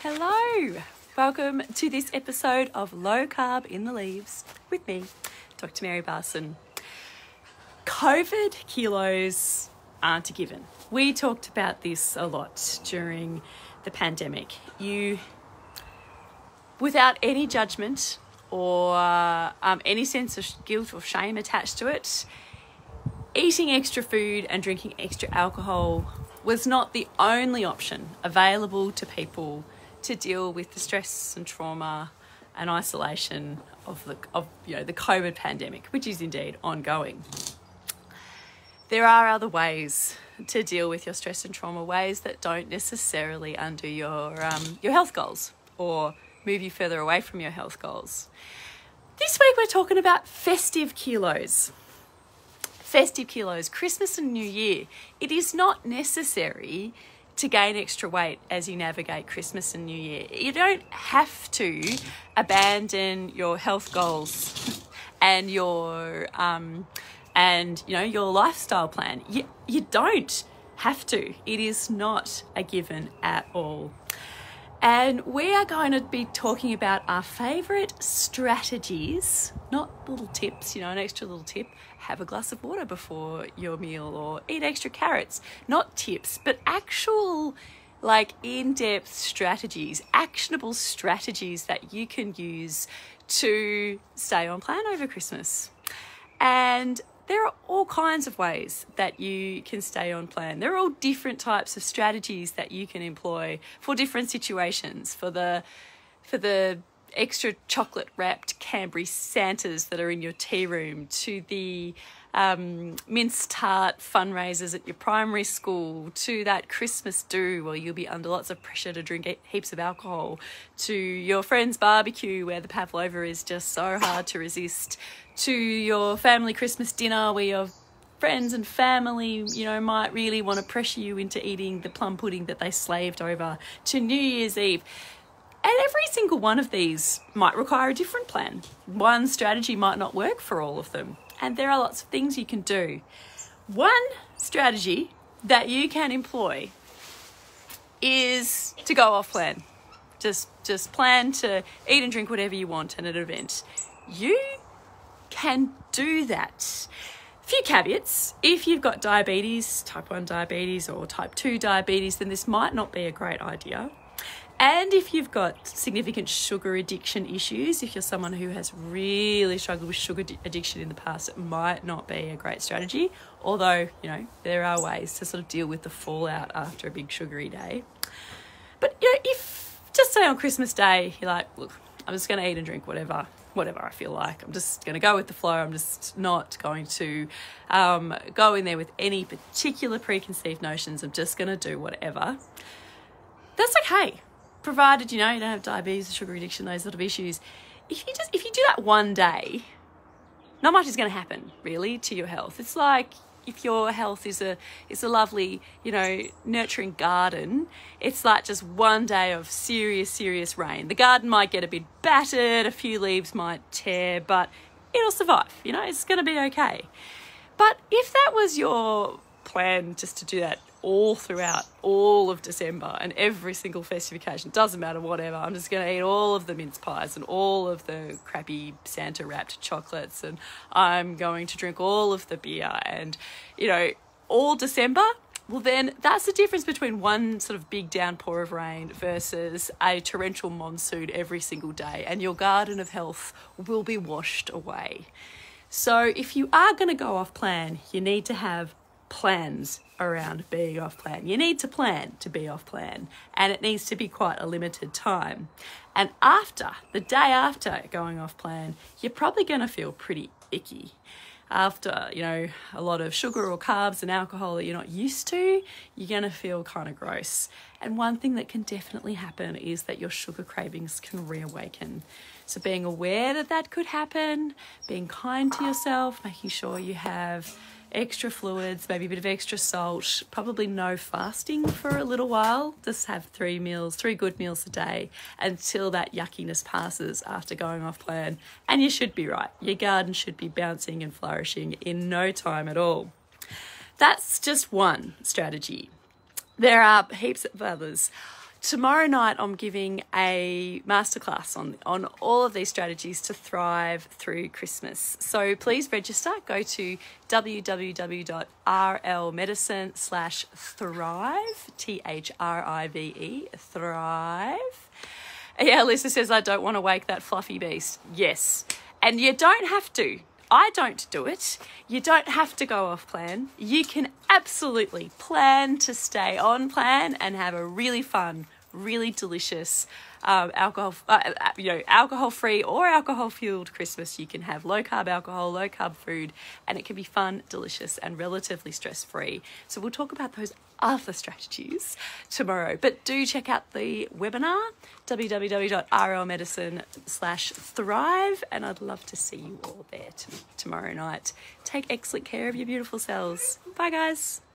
Hello, welcome to this episode of Low Carb in the Leaves with me, Dr. Mary Barson. COVID kilos aren't a given. We talked about this a lot during the pandemic. You, without any judgment or any sense of guilt or shame attached to it, eating extra food and drinking extra alcohol was not the only option available to people to deal with the stress and trauma and isolation of the COVID pandemic, which is indeed ongoing. There are other ways to deal with your stress and trauma, ways that don't necessarily undo your health goals or move you further away from your health goals. This week we're talking about festive kilos. Festive kilos, Christmas and New Year. It is not necessary to gain extra weight as you navigate Christmas and New Year. You don't have to abandon your health goals and your lifestyle plan. You don't have to. It is not a given at all. And we are going to be talking about our favourite strategies, not little tips, an extra little tip. Have a glass of water before your meal or eat extra carrots. Not tips, but actual in-depth strategies, actionable strategies that you can use to stay on plan over Christmas. And there are all kinds of ways that you can stay on plan. There are all different types of strategies that you can employ for different situations, for the extra chocolate wrapped Cadbury Santas that are in your tea room, to the mince tart fundraisers at your primary school, to that Christmas do where you'll be under lots of pressure to drink heaps of alcohol, to your friend's barbecue where the pavlova is just so hard to resist, to your family Christmas dinner where your friends and family, might really want to pressure you into eating the plum pudding that they slaved over, to New Year's Eve. And every single one of these might require a different plan. One strategy might not work for all of them. And there are lots of things you can do. One strategy that you can employ is to go off plan. Just plan to eat and drink whatever you want at an event. You can do that. A few caveats. If you've got diabetes, type 1 diabetes or type 2 diabetes, then this might not be a great idea. And if you've got significant sugar addiction issues, if you're someone who has really struggled with sugar addiction in the past, it might not be a great strategy. Although, there are ways to sort of deal with the fallout after a big sugary day. But, if just say on Christmas Day, you're like, look, I'm just going to eat and drink whatever I feel like. I'm just going to go with the flow. I'm just not going to go in there with any particular preconceived notions. I'm just going to do whatever. That's okay. Provided, you don't have diabetes, sugar addiction, those sort of issues. If you do that one day, not much is going to happen, really, to your health. It's like if your health is a lovely, nurturing garden, it's like just one day of serious rain. The garden might get a bit battered, a few leaves might tear, but it'll survive, it's going to be okay. But if that was your plan, just to do that all throughout all of December and every single festive occasion, doesn't matter, whatever, I'm just going to eat all of the mince pies and all of the crappy Santa wrapped chocolates, and I'm going to drink all of the beer and, all December, well then that's the difference between one sort of big downpour of rain versus a torrential monsoon every single day, and your garden of health will be washed away. So if you are going to go off plan, you need to have plans around being off plan. You need to plan to be off plan, and it needs to be quite a limited time. And the day after going off plan, you're probably going to feel pretty icky. After, a lot of sugar or carbs and alcohol that you're not used to, you're going to feel kind of gross. And one thing that can definitely happen is that your sugar cravings can reawaken. So being aware that could happen, being kind to yourself, making sure you have extra fluids, maybe a bit of extra salt, probably no fasting for a little while. Just have 3 good meals a day until that yuckiness passes after going off plan. And you should be right. Your garden should be bouncing and flourishing in no time at all. That's just one strategy. There are heaps of others. Tomorrow night, I'm giving a masterclass on all of these strategies to thrive through Christmas. So please register. Go to www.rlmedicine/thrive, THRIVE, thrive. Yeah, Alyssa says, I don't want to wake that fluffy beast. Yes. And you don't have to. I don't do it. You don't have to go off plan. You can absolutely plan to stay on plan and have a really fun, really delicious alcohol-free or alcohol-fueled Christmas. You can have low-carb alcohol, low-carb food, and it can be fun, delicious, and relatively stress-free. So we'll talk about those other strategies tomorrow. But do check out the webinar, www.rlmedicine/thrive, and I'd love to see you all there tomorrow night. Take excellent care of your beautiful selves. Bye, guys.